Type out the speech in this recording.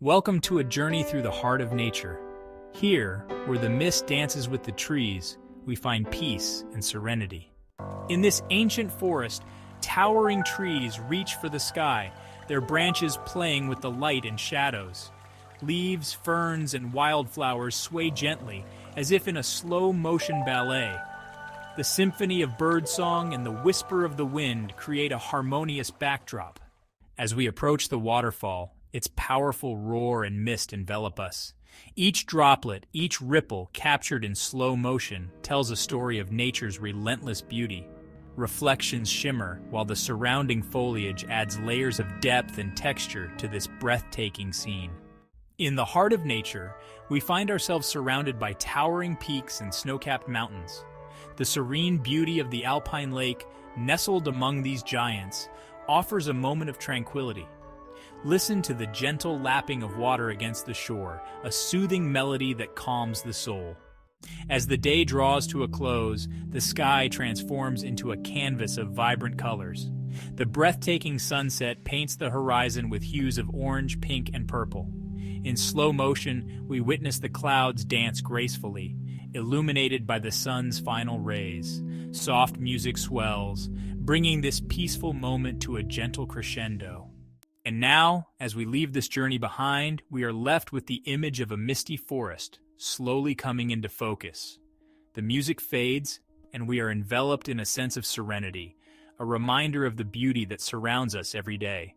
Welcome to a journey through the heart of nature. Here, where the mist dances with the trees, we find peace and serenity. In this ancient forest, towering trees reach for the sky, their branches playing with the light and shadows. Leaves, ferns, and wildflowers sway gently, as if in a slow-motion ballet. The symphony of birdsong and the whisper of the wind create a harmonious backdrop. As we approach the waterfall, its powerful roar and mist envelop us. Each droplet, each ripple captured in slow motion tells a story of nature's relentless beauty. Reflections shimmer while the surrounding foliage adds layers of depth and texture to this breathtaking scene. In the heart of nature, we find ourselves surrounded by towering peaks and snow-capped mountains. The serene beauty of the alpine lake, nestled among these giants, offers a moment of tranquility. Listen to the gentle lapping of water against the shore, a soothing melody that calms the soul. As the day draws to a close, the sky transforms into a canvas of vibrant colors. The breathtaking sunset paints the horizon with hues of orange, pink, and purple. In slow motion, we witness the clouds dance gracefully, illuminated by the sun's final rays. Soft music swells, bringing this peaceful moment to a gentle crescendo. And now, as we leave this journey behind, we are left with the image of a misty forest, slowly coming into focus. The music fades, and we are enveloped in a sense of serenity, a reminder of the beauty that surrounds us every day.